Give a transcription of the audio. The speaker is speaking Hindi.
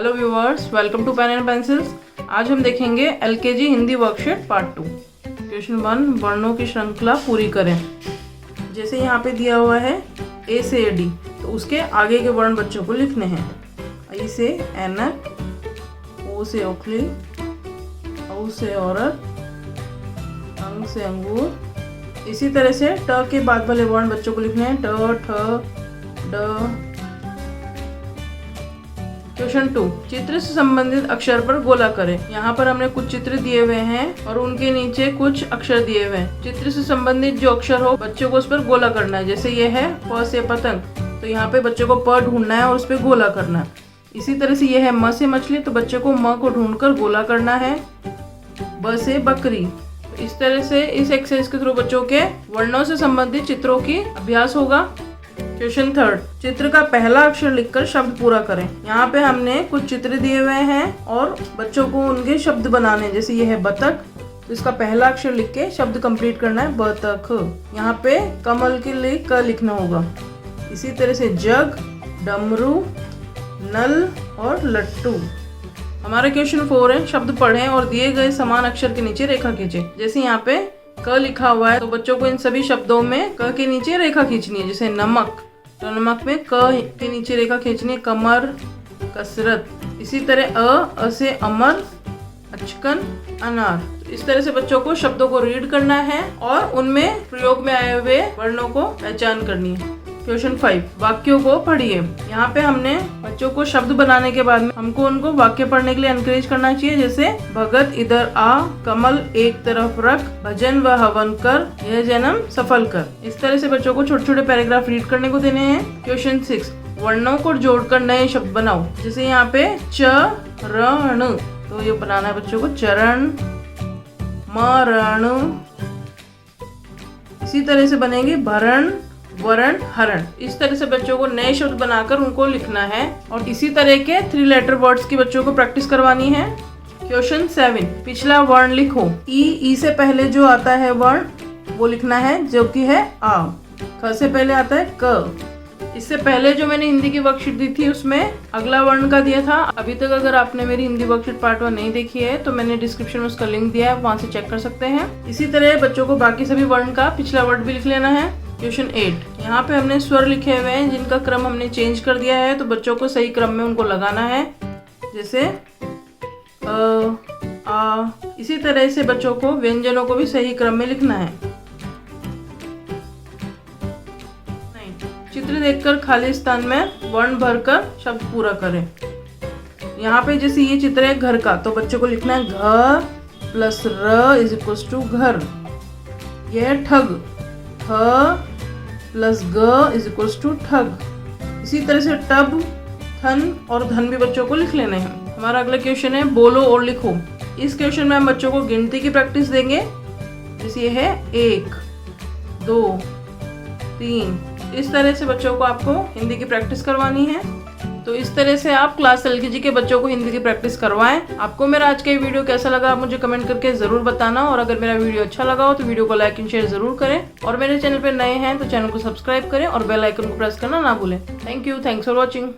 Hello viewers, welcome to pen and pencils. आज हम देखेंगे LKG Hindi worksheet part 2। Question 1, वर्णों की श्रृंखला पूरी करें। जैसे यहाँ पे दिया हुआ है ए से डी, तो उसके आगे के वर्ण बच्चों को लिखने हैं। ई से ऐनक, ओ से ओखली, औ से औरत, अंग से अंगूर। इसी तरह से ट के बाद वाले वर्ण बच्चों को लिखने हैं। ट, ठ, ड। क्वेश्चन 2, चित्र से संबंधित अक्षर पर गोला करें। यहाँ पर हमने कुछ चित्र दिए हुए हैं और उनके नीचे कुछ अक्षर दिए हुए हैं। चित्र से संबंधित जो अक्षर हो बच्चों को उस पर गोला करना है। जैसे ये है प से पतंग, तो यहाँ पे बच्चों को प ढूंढना है और उस पर गोला करना है। इसी तरह से ये है म से मछली, तो बच्चों को म को ढूंढकर गोला करना है। ब से बकरी। इस तरह से इस एक्सरसाइज के थ्रू बच्चों के वर्णों से संबंधित चित्रों की अभ्यास होगा। क्वेश्चन 3, चित्र का पहला अक्षर लिखकर शब्द पूरा करें। यहाँ पे हमने कुछ चित्र दिए हुए हैं और बच्चों को उनके शब्द बनाने हैं। जैसे ये है बतख, तो इसका पहला अक्षर लिख के शब्द कंप्लीट करना है, बतख। यहाँ पे कमल के लिए क लिखना होगा। इसी तरह से जग, डमरू, नल और लट्टू। हमारा क्वेश्चन 4 है, शब्द पढ़ें और दिए गए समान अक्षर के नीचे रेखा खींचे। जैसे यहाँ पे क लिखा हुआ है, तो बच्चों को इन सभी शब्दों में क के नीचे रेखा खींचनी है। जैसे नमक, तो नमक में क के नीचे रेखा खींचनी है। कमर, कसरत। इसी तरह अ से अमर, अचकन, अनार। इस तरह से बच्चों को शब्दों को रीड करना है और उनमें प्रयोग में आए हुए वर्णों को पहचान करनी है। क्वेश्चन 5, वाक्यों को पढ़िए। यहाँ पे हमने बच्चों को शब्द बनाने के बाद में हमको उनको वाक्य पढ़ने के लिए एनकरेज करना चाहिए। जैसे भगत इधर आ, कमल एक तरफ रख, भजन व हवन कर, यह जन्म सफल कर। इस तरह से बच्चों को छोटे छोटे पैराग्राफ रीड करने को देने हैं। क्वेश्चन 6, वर्णों को जोड़कर नए शब्द बनाओ। जैसे यहाँ पे चरण, तो ये बनाना है बच्चों को चरण, मरण। इसी तरह से बनेंगे भरण, वरण, हरण। इस तरह से बच्चों को नए शब्द बनाकर उनको लिखना है और इसी तरह के 3 लेटर वर्ड्स की बच्चों को प्रैक्टिस करवानी है। क्वेश्चन 7, पिछला वर्ण लिखो। ई से पहले जो आता है वर्ण वो लिखना है, जो कि है आ। ख से पहले आता है क। इससे पहले जो मैंने हिंदी की वर्कशीट दी थी उसमें अगला वर्ण का दिया था। अभी तक अगर आपने मेरी हिंदी वर्कशीट पार्ट 1 नहीं देखी है तो मैंने डिस्क्रिप्शन में उसका लिंक दिया है, वहां से चेक कर सकते हैं। इसी तरह बच्चों को बाकी सभी वर्ण का पिछला वर्ड भी लिख लेना है। क्वेश्चन 8, यहाँ पे हमने स्वर लिखे हुए हैं जिनका क्रम हमने चेंज कर दिया है, तो बच्चों को सही क्रम में उनको लगाना है। जैसे अ, आ। इसी तरह से बच्चों को व्यंजनों को भी सही क्रम में लिखना है। चित्र देखकर खाली स्थान में वर्ण भरकर शब्द पूरा करें। यहाँ पे जैसे ये चित्र है घर का, तो बच्चों को लिखना है घ प्लस र इज इक्वल्स टू घर। यह है ठग, ठ प्लस ग इज इक्वल्स टू ठग। इसी तरह से टब, थन और धन भी बच्चों को लिख लेने हैं। हमारा अगला क्वेश्चन है बोलो और लिखो। इस क्वेश्चन में हम बच्चों को गिनती की प्रैक्टिस देंगे। जैसे ये है 1, 2, 3। इस तरह से बच्चों को आपको हिंदी की प्रैक्टिस करवानी है। तो इस तरह से आप क्लास एलकेजी के बच्चों को हिंदी की प्रैक्टिस करवाएं। आपको मेरा आज का ये वीडियो कैसा लगा आप मुझे कमेंट करके जरूर बताना, और अगर मेरा वीडियो अच्छा लगा हो तो वीडियो को लाइक एंड शेयर जरूर करें, और मेरे चैनल पर नए हैं तो चैनल को सब्सक्राइब करें और बेल आइकन को प्रेस करना ना भूलें। Thank you, thanks for watching.